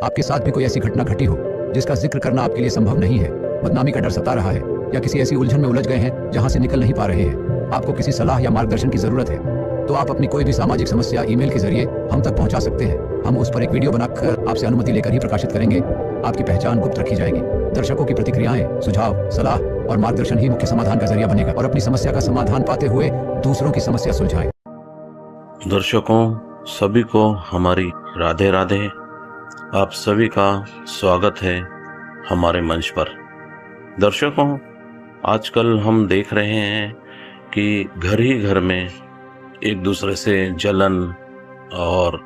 आपके साथ भी कोई ऐसी घटना घटी हो जिसका जिक्र करना आपके लिए संभव नहीं है, बदनामी का डर सता रहा है, या किसी ऐसी उलझन में उलझ गए हैं जहां से निकल नहीं पा रहे हैं, आपको किसी सलाह या मार्गदर्शन की जरूरत है, तो आप अपनी कोई भी सामाजिक समस्या ईमेल के जरिए हम तक पहुंचा सकते हैं। हम उस पर एक वीडियो बनाकर आपसे अनुमति लेकर ही प्रकाशित करेंगे। आपकी पहचान गुप्त रखी जाएगी। दर्शकों की प्रतिक्रियाएं, सुझाव, सलाह और मार्गदर्शन ही मुख्य समाधान का जरिया बनेगा, और अपनी समस्या का समाधान पाते हुए दूसरों की समस्या सुलझाएं। दर्शकों सभी को हमारी राधे राधे। आप सभी का स्वागत है हमारे मंच पर। दर्शकों, आजकल हम देख रहे हैं कि घर ही घर में एक दूसरे से जलन और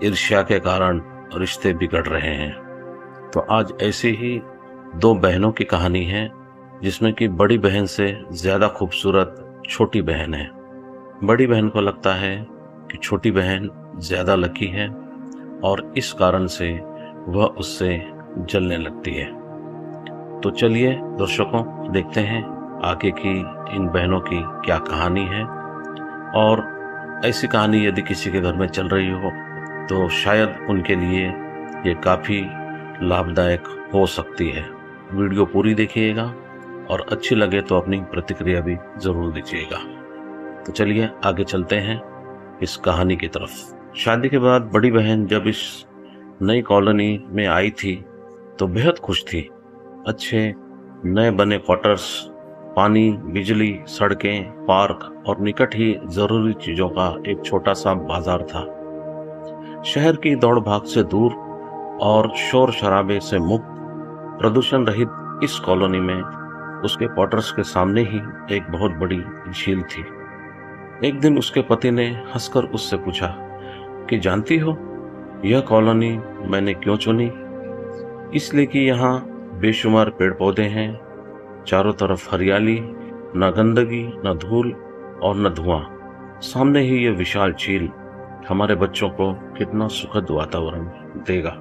ईर्ष्या के कारण रिश्ते बिगड़ रहे हैं। तो आज ऐसी ही दो बहनों की कहानी है, जिसमें कि बड़ी बहन से ज़्यादा खूबसूरत छोटी बहन है। बड़ी बहन को लगता है कि छोटी बहन ज़्यादा लकी है और इस कारण से वह उससे जलने लगती है। तो चलिए दर्शकों, देखते हैं आगे की इन बहनों की क्या कहानी है, और ऐसी कहानी यदि किसी के घर में चल रही हो तो शायद उनके लिए ये काफ़ी लाभदायक हो सकती है। वीडियो पूरी देखिएगा और अच्छी लगे तो अपनी प्रतिक्रिया भी ज़रूर दीजिएगा। तो चलिए आगे चलते हैं इस कहानी की तरफ। शादी के बाद बड़ी बहन जब इस नई कॉलोनी में आई थी तो बेहद खुश थी। अच्छे नए बने क्वार्टर्स, पानी, बिजली, सड़कें, पार्क और निकट ही जरूरी चीजों का एक छोटा सा बाजार था। शहर की दौड़ भाग से दूर और शोर शराबे से मुक्त, प्रदूषण रहित इस कॉलोनी में उसके क्वार्टर्स के सामने ही एक बहुत बड़ी झील थी। एक दिन उसके पति ने हंसकर उससे पूछा कि जानती हो यह कॉलोनी मैंने क्यों चुनी? इसलिए कि यहाँ बेशुमार पेड़ पौधे हैं, चारों तरफ हरियाली, न गंदगी, न धूल और न धुआं। सामने ही ये विशाल झील हमारे बच्चों को कितना सुखद वातावरण देगा।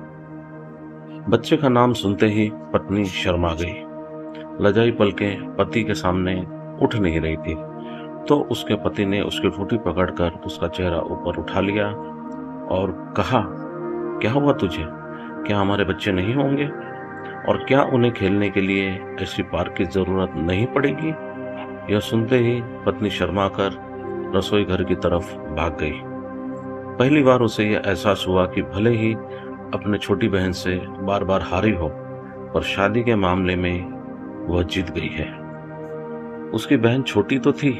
बच्चे का नाम सुनते ही पत्नी शर्मा गई। लजाई पलकें पति के सामने उठ नहीं रही थी, तो उसके पति ने उसकी ठूठी पकड़कर उसका चेहरा ऊपर उठा लिया और कहा, क्या हुआ तुझे? क्या हमारे बच्चे नहीं होंगे? और क्या उन्हें खेलने के लिए ऐसी पार्क की जरूरत नहीं पड़ेगी? यह सुनते ही पत्नी शर्मा कर रसोई घर की तरफ भाग गई। पहली बार उसे यह एहसास हुआ कि भले ही अपने छोटी बहन से बार बार हारी हो, पर शादी के मामले में वह जीत गई है। उसकी बहन छोटी तो थी,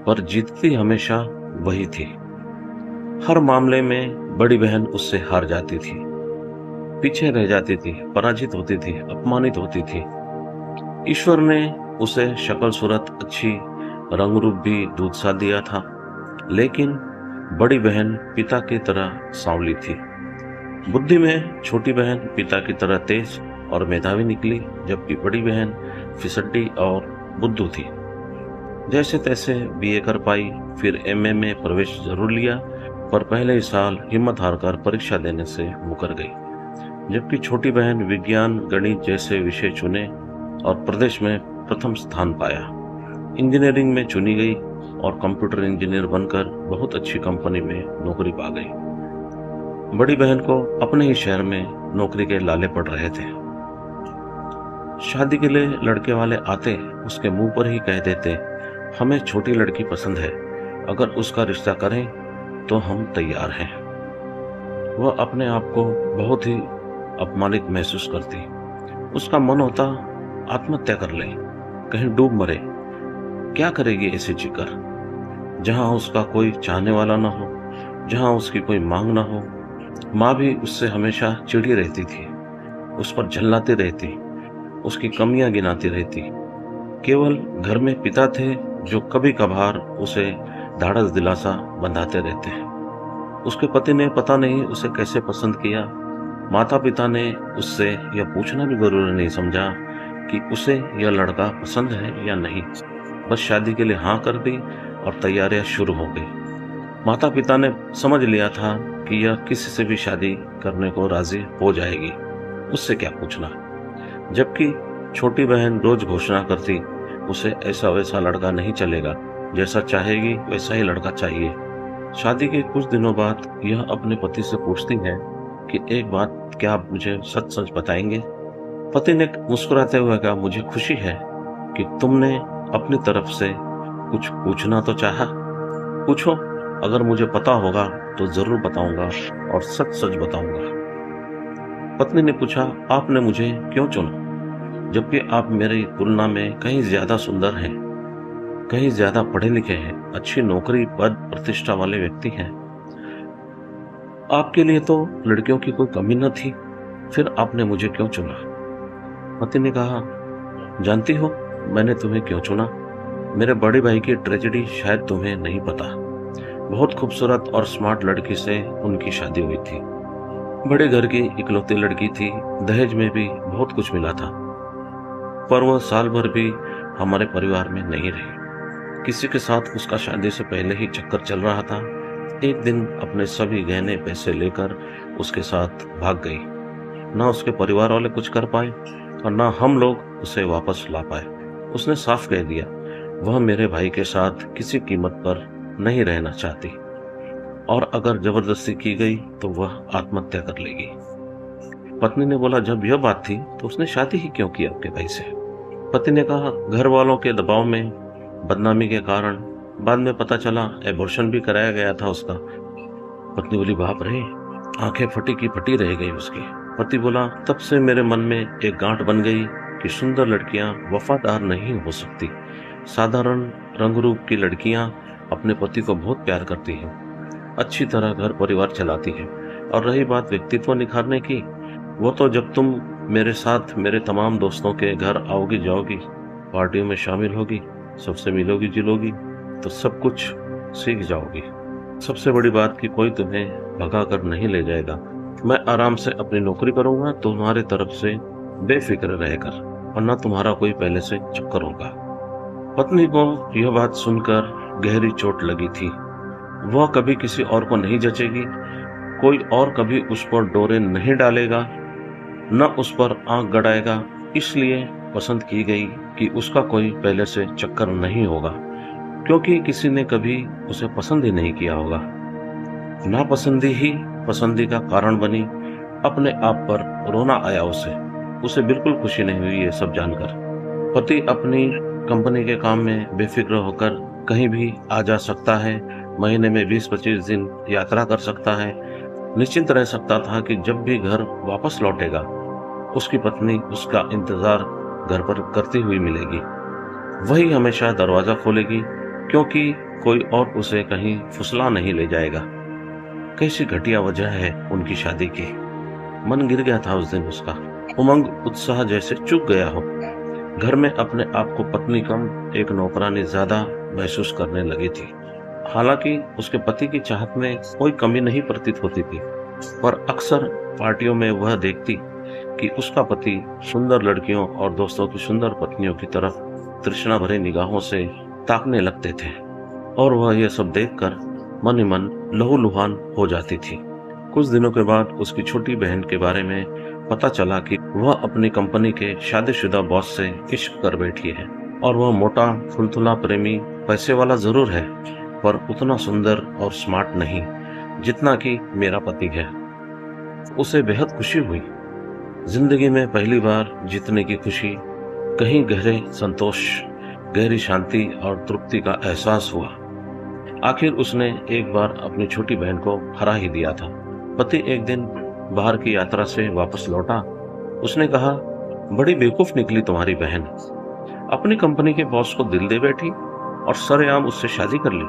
पर जीतती हमेशा वही थी। हर मामले में बड़ी बहन उससे हार जाती थी, पीछे रह जाती थी, पराजित होती थी, अपमानित होती थी। ईश्वर ने उसे शक्ल सूरत अच्छी, रंग रूप भी दूध सा दिया था, लेकिन बड़ी बहन पिता की तरह सांवली थी। बुद्धि में छोटी बहन पिता की तरह तेज और मेधावी निकली, जबकि बड़ी बहन फिसड्डी और बुद्धू थी। जैसे तैसे बीए कर पाई, फिर एमए में प्रवेश जरूर लिया, पर पहले ही साल हिम्मत हारकर परीक्षा देने से मुकर गई। जबकि छोटी बहन विज्ञान, गणित जैसे विषय चुने और प्रदेश में प्रथम स्थान पाया। इंजीनियरिंग में चुनी गई और कंप्यूटर इंजीनियर बनकर बहुत अच्छी कंपनी में नौकरी पा गई। बड़ी बहन को अपने ही शहर में नौकरी के लाले पड़ रहे थे। शादी के लिए लड़के वाले आते, उसके मुंह पर ही कह देते, हमें छोटी लड़की पसंद है, अगर उसका रिश्ता करें तो हम तैयार हैं। वह अपने आप को बहुत ही अपमानित महसूस करती। उसका मन होता आत्महत्या कर ले, कहीं डूब मरे। क्या करेगी ऐसी जीकर, जहां उसका कोई चाहने वाला न हो, जहां उसकी कोई मांग न हो। माँ भी उससे हमेशा चिढ़ी रहती थी, उस पर झल्लाती रहती, उसकी कमियां गिनाती रहती। केवल घर में पिता थे जो कभी कभार उसे ढाढ़स दिलासा बंधाते रहते हैं। उसके पति ने पता नहीं उसे कैसे पसंद किया। माता पिता ने उससे यह पूछना भी जरूरी नहीं समझा कि उसे यह लड़का पसंद है या नहीं। बस शादी के लिए हाँ कर दी और तैयारियां शुरू हो गई। माता पिता ने समझ लिया था कि यह किसी से भी शादी करने को राजी हो जाएगी, उससे क्या पूछना। जबकि छोटी बहन रोज घोषणा करती, उसे ऐसा वैसा लड़का नहीं चलेगा, जैसा चाहेगी वैसा ही लड़का चाहिए। शादी के कुछ दिनों बाद यह अपने पति से पूछती है कि एक बात, क्या आप मुझे सच सच बताएंगे? पति ने मुस्कुराते हुए कहा, मुझे खुशी है कि तुमने अपनी तरफ से कुछ पूछना तो चाहा। पूछो, अगर मुझे पता होगा तो जरूर बताऊंगा और सच सच बताऊंगा। पत्नी ने पूछा, आपने मुझे क्यों चुना, जबकि आप मेरी तुलना में कहीं ज्यादा सुंदर हैं, कहीं ज्यादा पढ़े लिखे हैं, अच्छी नौकरी पद प्रतिष्ठा वाले व्यक्ति हैं। आपके लिए तो लड़कियों की कोई कमी न थी, फिर आपने मुझे क्यों चुना? पति ने कहा, जानती हो मैंने तुम्हें क्यों चुना? मेरे बड़े भाई की ट्रेजेडी शायद तुम्हें नहीं पता। बहुत खूबसूरत और स्मार्ट लड़की से उनकी शादी हुई थी। बड़े घर की इकलौती लड़की थी, दहेज में भी बहुत कुछ मिला था, पर वह साल भर भी हमारे परिवार में नहीं रही। किसी के साथ उसका शादी से पहले ही चक्कर चल रहा था। एक दिन अपने सभी गहने पैसे लेकर उसके साथ भाग गई। ना उसके परिवार वाले कुछ कर पाए और ना हम लोग उसे वापस ला पाए। उसने साफ कह दिया, वह मेरे भाई के साथ किसी कीमत पर नहीं रहना चाहती, और अगर जबरदस्ती की गई तो वह आत्महत्या कर लेगी। पत्नी ने बोला, जब यह बात थी तो उसने शादी ही क्यों की आपके भाई से? पति ने कहा, घर वालों के दबाव में, बदनामी के कारण बाद में पता चला एबॉर्शन भी कराया गया था उसका। पत्नी बोली, बाप रे, आंखें फटी की फटी रह गई उसकी। पति बोला, तब से मेरे मन में एक गांठ बन गई कि सुंदर लड़कियां वफादार नहीं हो सकती। साधारण रंग रूप की लड़कियां अपने पति को बहुत प्यार करती हैं, अच्छी तरह घर परिवार चलाती है। और रही बात व्यक्तित्व निखारने की, वो तो जब तुम मेरे साथ मेरे तमाम दोस्तों के घर आओगी जाओगी, पार्टियों में शामिल होगी, सबसे मिलोगी जुलोगी, तो सब कुछ सीख जाओगी। सबसे बड़ी बात कि कोई तुम्हें भगा कर नहीं ले जाएगा। मैं आराम से अपनी नौकरी करूंगा तुम्हारे तरफ से बेफिक्र रहकर, और न तुम्हारा कोई पहले से चक्कर होगा। पत्नी को यह बात सुनकर गहरी चोट लगी थी। वह कभी किसी और को नहीं जचेगी, कोई और कभी उस पर डोरे नहीं डालेगा, न उस पर आंख गड़ाएगा। इसलिए पसंद की गई कि उसका कोई पहले से चक्कर नहीं होगा, क्योंकि किसी ने कभी उसे पसंद ही नहीं किया होगा। नापसंदी ही पसंदी का कारण बनी। अपने आप पर रोना आया उसे बिल्कुल खुशी नहीं हुई ये सब जानकर। पति अपनी कंपनी के काम में बेफिक्र होकर कहीं भी आ जा सकता है, महीने में 20-25 दिन यात्रा कर सकता है, निश्चिंत रह सकता था कि जब भी घर वापस लौटेगा उसकी पत्नी उसका इंतजार घर पर करती हुई मिलेगी। वही हमेशा दरवाजा खोलेगी, क्योंकि कोई और उसे कहीं फुसला नहीं ले जाएगा। कैसी घटिया वजह है उनकी शादी की। मन गिर गया था उस दिन उसका, उमंग उत्साह जैसे चूक गया हो। घर में अपने आप को पत्नी कम एक नौकरानी ज्यादा महसूस करने लगी थी। हालांकि उसके पति की चाहत में कोई कमी नहीं प्रतीत होती थी, पर अक्सर पार्टियों में वह देखती कि उसका पति सुंदर लड़कियों और दोस्तों की सुंदर पत्नियों की तरफ तृष्णा भरी निगाहों से ताकने लगते थे, और वह यह सब देखकर मन ही मन लहूलुहान हो जाती थी। कुछ दिनों के बाद उसकी छोटी बहन के बारे में पता चला कि वह अपनी कंपनी के शादीशुदा बॉस से इश्क कर बैठी है, और वह मोटा थुलथुला प्रेमी पैसे वाला जरूर है, पर उतना सुंदर और स्मार्ट नहीं जितना कि मेरा पति है। उसे बेहद खुशी हुई। जिंदगी में पहली बार जीतने की खुशी, कहीं गहरे संतोष, गहरी शांति और तृप्ति का एहसास हुआ। आखिर उसने एक बार अपनी छोटी बहन को हरा ही दिया था। पति एक दिन बाहर की यात्रा से वापस लौटा। उसने कहा, बड़ी बेवकूफ निकली तुम्हारी बहन, अपनी कंपनी के बॉस को दिल दे बैठी और सरेआम उससे शादी कर ली।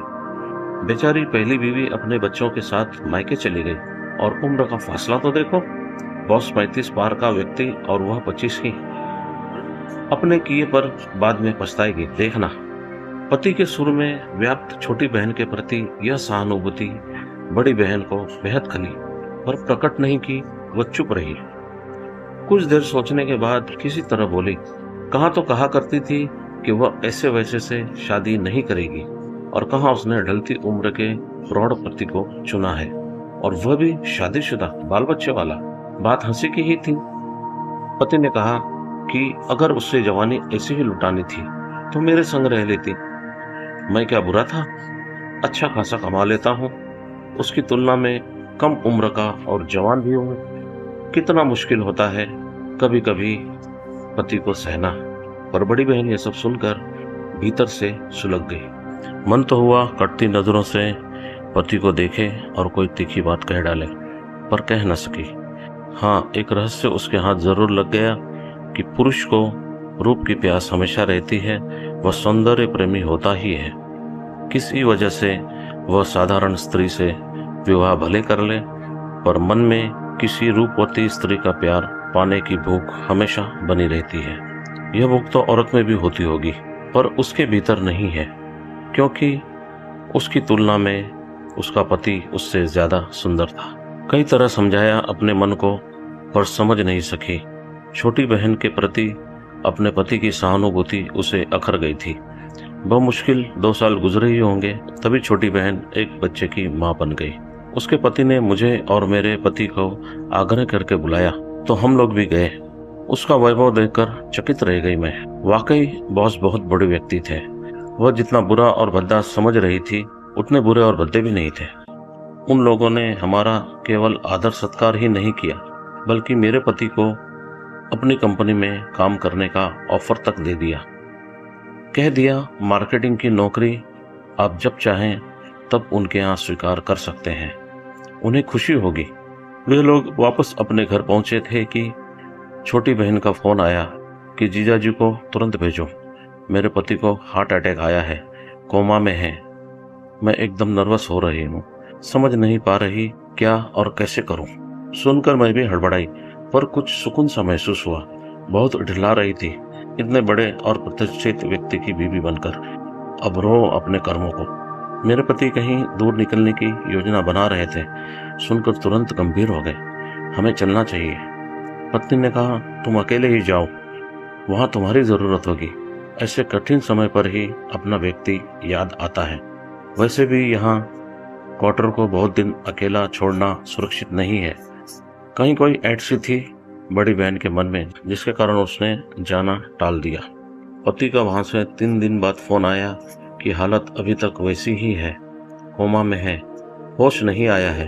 बेचारी पहली बीवी अपने बच्चों के साथ मायके चली गई, और उम्र का फासला तो देखो, बॉस 35 पार का व्यक्ति और वह 25 की। अपने किए पर बाद में पछताएगी, देखना। पति के सुर में व्याप्त छोटी बहन के प्रति यह सहानुभूति बड़ी बहन को बेहद खली, पर प्रकट नहीं की। वह चुप रही। कुछ देर सोचने के बाद किसी तरह बोली, कहाँ तो कहा करती थी कि वह ऐसे वैसे से शादी नहीं करेगी, और कहाँ उसने ढलती उम्र के प्रौढ़ पति को चुना है, और वह भी शादीशुदा बाल बच्चे वाला। बात हंसी की ही थी। पति ने कहा कि अगर उससे जवानी ऐसी ही लुटानी थी तो मेरे संग रह लेती। मैं क्या बुरा था, अच्छा खासा कमा लेता हूँ, उसकी तुलना में कम उम्र का और जवान भी हो, कितना मुश्किल होता है कभी कभी पति को सहना। पर बड़ी बहन ये सब सुनकर भीतर से सुलग गई। मन तो हुआ कटती नजरों से पति को देखे और कोई तीखी बात कह डाले, पर कह न सकी। हाँ, एक रहस्य उसके हाथ जरूर लग गया कि पुरुष को रूप की प्यास हमेशा रहती है, वह सौंदर्य प्रेमी होता ही है। किसी वजह से वह साधारण स्त्री से विवाह भले कर ले, पर मन में किसी रूपवती स्त्री का प्यार पाने की भूख हमेशा बनी रहती है। यह भूख तो औरत में भी होती होगी, पर उसके भीतर नहीं है, क्योंकि उसकी तुलना में उसका पति उससे ज्यादा सुंदर था। कई तरह समझाया अपने मन को, पर समझ नहीं सकी। छोटी बहन के प्रति अपने पति की सहानुभूति उसे अखर गई थी। बमुश्किल 2 साल गुजरे ही होंगे, तभी छोटी बहन एक बच्चे की मां बन गई। उसके पति ने मुझे और मेरे पति को आग्रह करके बुलाया, तो हम लोग भी गए। उसका वैभव देखकर चकित रह गई मैं। वाकई बॉस बहुत बड़े व्यक्ति थे। वह जितना बुरा और भद्दा समझ रही थी, उतने बुरे और भद्दे भी नहीं थे। उन लोगों ने हमारा केवल आदर सत्कार ही नहीं किया, बल्कि मेरे पति को अपनी कंपनी में काम करने का ऑफर तक दे दिया। कह दिया, मार्केटिंग की नौकरी आप जब चाहें तब उनके यहाँ स्वीकार कर सकते हैं, उन्हें खुशी होगी। वे लोग वापस अपने घर पहुंचे थे कि छोटी बहन का फोन आया कि जीजाजी को तुरंत भेजो, मेरे पति को हार्ट अटैक आया है, कोमा में है। मैं एकदम नर्वस हो रही हूँ, समझ नहीं पा रही क्या और कैसे करूं। सुनकर मैं भी हड़बड़ाई, पर कुछ सुकून सा महसूस हुआ। बहुत ढिला रही थी, इतने बड़े और प्रतिष्ठित व्यक्ति की बीवी बनकर। अब रो अपने कर्मों को। मेरे पति कहीं दूर निकलने की योजना बना रहे थे। सुनकर तुरंत गंभीर हो गए। हमें चलना चाहिए। पत्नी ने कहा, तुम अकेले ही जाओ, वहां तुम्हारी जरूरत होगी। ऐसे कठिन समय पर ही अपना व्यक्ति याद आता है। वैसे भी यहाँ क्वार्टर को बहुत दिन अकेला छोड़ना सुरक्षित नहीं है। कहीं कोई ऐसी थी बड़ी बहन के मन में, जिसके कारण उसने जाना टाल दिया। पति का वहां से 3 दिन बाद फोन आया कि हालत अभी तक वैसी ही है, कोमा में है, होश नहीं आया है,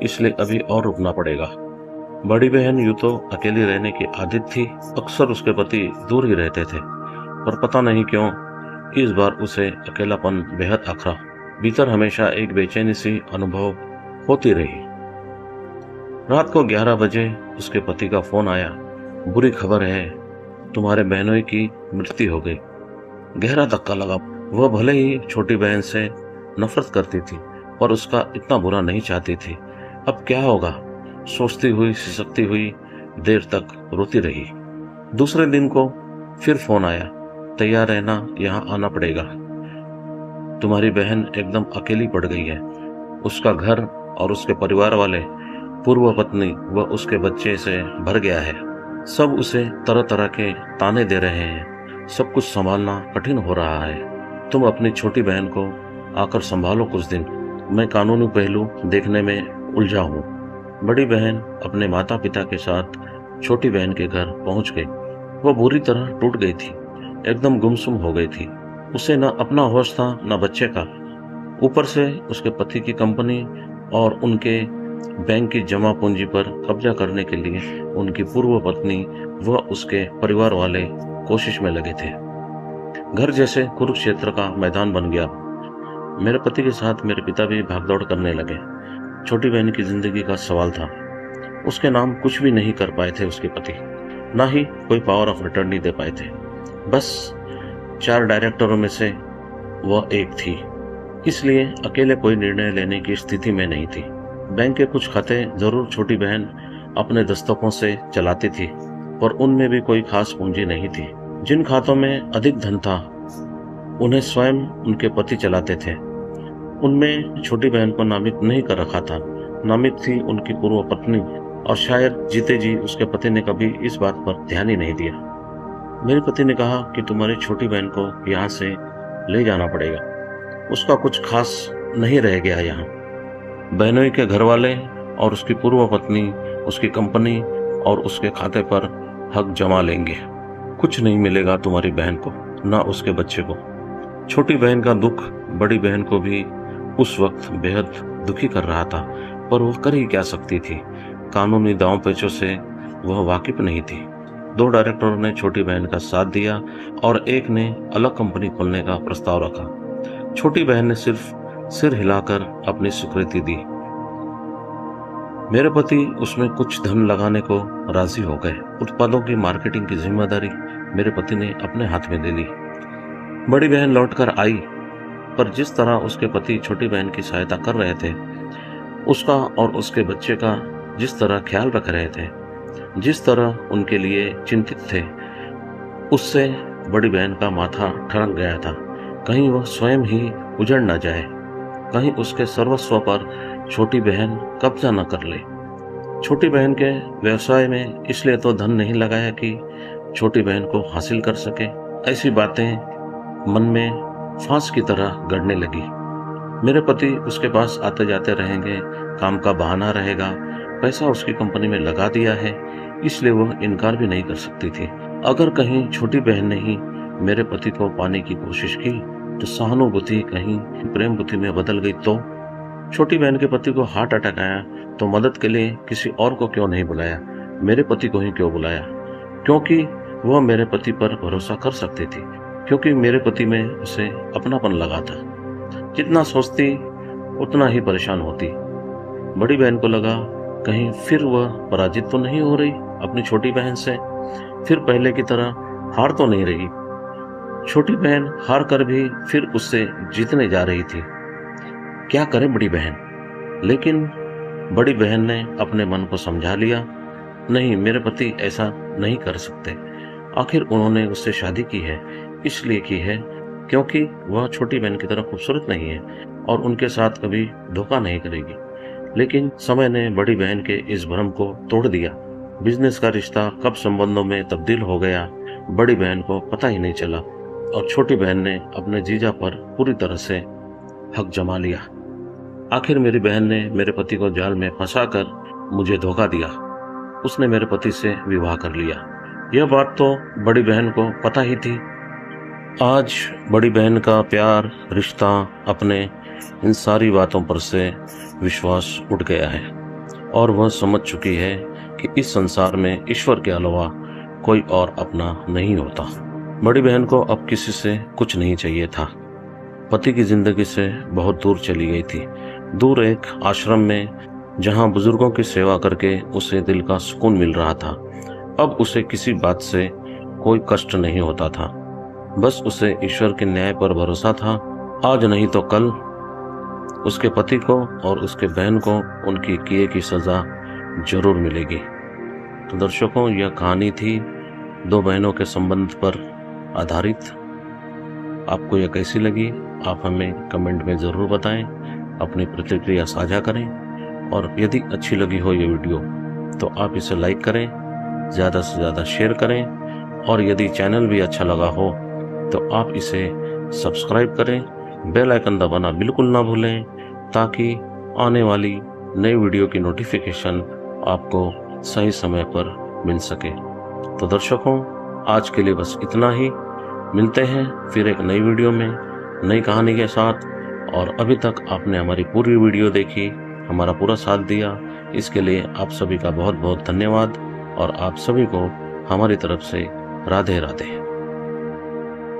इसलिए अभी और रुकना पड़ेगा। बड़ी बहन यूं तो अकेली रहने की आदत थी, अक्सर उसके पति दूर ही रहते थे, पर पता नहीं क्यों इस बार उसे अकेलापन बेहद आखरा। भीतर हमेशा एक बेचैनी सी अनुभव होती रही। रात को 11 बजे उसके पति का फोन आया, बुरी खबर है, तुम्हारे बहनोई की मृत्यु हो गई। गहरा धक्का लगा। वह भले ही छोटी बहन से नफरत करती थी, पर उसका इतना बुरा नहीं चाहती थी। अब क्या होगा, सोचती हुई सिसकती हुई देर तक रोती रही। दूसरे दिन को फिर फोन आया, तैयार रहना, यहाँ आना पड़ेगा, तुम्हारी बहन एकदम अकेली पड़ गई है। उसका घर और उसके परिवार वाले, पूर्व पत्नी व उसके बच्चे से भर गया है। सब उसे तरह तरह के ताने दे रहे हैं। सब कुछ संभालना कठिन हो रहा है। तुम अपनी छोटी बहन को आकर संभालो कुछ दिन। मैं कानूनी पहलू देखने में उलझा हूँ। बड़ी बहन अपने माता पिता के साथ छोटी बहन के घर पहुंच गई। वह बुरी तरह टूट गई थी, एकदम गुमसुम हो गई थी। उसे न अपना होश था न बच्चे का। ऊपर से उसके पति की कंपनी और उनके बैंक की जमा पूंजी पर कब्जा करने के लिए उनकी पूर्व पत्नी व उसके परिवार वाले कोशिश में लगे थे। घर जैसे कुरुक्षेत्र का मैदान बन गया। मेरे पति के साथ मेरे पिता भी भागदौड़ करने लगे। छोटी बहन की जिंदगी का सवाल था। उसके नाम कुछ भी नहीं कर पाए थे उसके पति, ना ही कोई पावर ऑफ अटर्नी दे पाए थे। बस 4 डायरेक्टरों में से वह एक थी, इसलिए अकेले कोई निर्णय लेने की स्थिति में नहीं थी। बैंक के कुछ खाते जरूर छोटी बहन अपने दस्तकों से चलाती थी, पर उनमें भी कोई खास पूंजी नहीं थी। जिन खातों में अधिक धन था उन्हें स्वयं उनके पति चलाते थे। उनमें छोटी बहन को नामित नहीं कर रखा था। नामित थी उनकी पूर्व पत्नी, और शायद जीते जी उसके पति ने कभी इस बात पर ध्यान ही नहीं दिया। मेरे पति ने कहा कि तुम्हारी छोटी बहन को यहाँ से ले जाना पड़ेगा, उसका कुछ खास नहीं रह गया यहाँ। बहनोई के घर वाले और उसकी पूर्व पत्नी उसकी कंपनी और उसके खाते पर हक जमा लेंगे। कुछ नहीं मिलेगा तुम्हारी बहन को, ना उसके बच्चे को। छोटी बहन का दुख बड़ी बहन को भी उस वक्त बेहद दुखी कर रहा था। पर वो कर ही क्या सकती थी। कानूनी दांव पेचों से वह वाकिफ नहीं थी। 2 डायरेक्टरों ने छोटी बहन का साथ दिया और एक ने अलग कंपनी खोलने का प्रस्ताव रखा। छोटी बहन ने सिर्फ सिर हिलाकर अपनी स्वीकृति दी। मेरे पति उसमें कुछ धन लगाने को राजी हो गए। उत्पादों की मार्केटिंग की जिम्मेदारी मेरे पति ने अपने हाथ में ले ली। बड़ी बहन लौटकर आई, पर जिस तरह उसके पति छोटी बहन की सहायता कर रहे थे, उसका और उसके बच्चे का जिस तरह ख्याल रख रहे थे, जिस तरह उनके लिए चिंतित थे, उससे बड़ी बहन का माथा ठनक गया था। कहीं वह स्वयं ही उजड़ न जाए, कहीं उसके सर्वस्व पर छोटी बहन कब्जा न कर ले। छोटी बहन के व्यवसाय में इसलिए तो धन नहीं लगाया कि छोटी बहन को हासिल कर सके। ऐसी बातें मन में फांस की तरह गड़ने लगी। मेरे पति उसके पास आते जाते रहेंगे, काम का बहाना रहेगा, पैसा उसकी कंपनी में लगा दिया है, इसलिए वह इनकार भी नहीं कर सकती थी। अगर कहीं छोटी बहन ने ही मेरे पति को पाने की कोशिश की तो सहानुभूति कहीं प्रेम बुद्धि में बदल गई तो छोटी बहन के पति को हार्ट अटैक आया तो मदद के लिए किसी और को क्यों नहीं बुलाया, मेरे पति को ही क्यों बुलाया? क्योंकि वह मेरे पति पर भरोसा कर सकती थी, क्योंकि मेरे पति में उसे अपनापन लगा था। जितना सोचती उतना ही परेशान होती। बड़ी बहन को लगा कहीं फिर वह पराजित तो नहीं हो रही अपनी छोटी बहन से, फिर पहले की तरह हार तो नहीं रही। छोटी बहन हार कर भी फिर उससे जीतने जा रही थी। क्या करे बड़ी बहन? लेकिन बड़ी बहन ने अपने मन को समझा लिया, नहीं, मेरे पति ऐसा नहीं कर सकते। आखिर उन्होंने उससे शादी की है, इसलिए की है क्योंकि वह छोटी बहन की तरह खूबसूरत नहीं है और उनके साथ कभी धोखा नहीं करेगी। लेकिन समय ने बड़ी बहन के इस भ्रम को तोड़ दिया। बिजनेस का रिश्ता कब संबंधों में तब्दील हो गया, बड़ी बहन को पता ही नहीं चला और छोटी बहन ने अपने जीजा पर पूरी तरह से हक जमा लिया। आखिर मेरी बहन ने मेरे पति को जाल में फंसाकर मुझे धोखा दिया। उसने मेरे पति से विवाह कर लिया। यह बात तो बड़ी बहन को पता ही थी। आज बड़ी बहन का प्यार, रिश्ता, अपने इन सारी बातों पर से विश्वास उठ गया है और वह समझ चुकी है कि इस संसार में ईश्वर के अलावा कोई और अपना नहीं होता। बड़ी बहन को अब किसी से कुछ नहीं चाहिए था। पति की जिंदगी से बहुत दूर चली गई थी, दूर एक आश्रम में जहां बुजुर्गों की सेवा करके उसे दिल का सुकून मिल रहा था। अब उसे किसी बात से कोई कष्ट नहीं होता था, बस उसे ईश्वर के न्याय पर भरोसा था। आज नहीं तो कल उसके पति को और उसके बहन को उनकी किए की सजा जरूर मिलेगी। तो दर्शकों, यह कहानी थी 2 बहनों के संबंध पर आधारित। आपको यह कैसी लगी आप हमें कमेंट में ज़रूर बताएं, अपनी प्रतिक्रिया साझा करें और यदि अच्छी लगी हो ये वीडियो तो आप इसे लाइक करें, ज़्यादा से ज़्यादा शेयर करें और यदि चैनल भी अच्छा लगा हो तो आप इसे सब्सक्राइब करें, बेल आइकन दबाना बिल्कुल ना भूलें ताकि आने वाली नई वीडियो की नोटिफिकेशन आपको सही समय पर मिल सके। तो दर्शकों, आज के लिए बस इतना ही। मिलते हैं फिर एक नई वीडियो में नई कहानी के साथ। और अभी तक आपने हमारी पूरी वीडियो देखी, हमारा पूरा साथ दिया, इसके लिए आप सभी का बहुत बहुत धन्यवाद और आप सभी को हमारी तरफ से राधे राधे।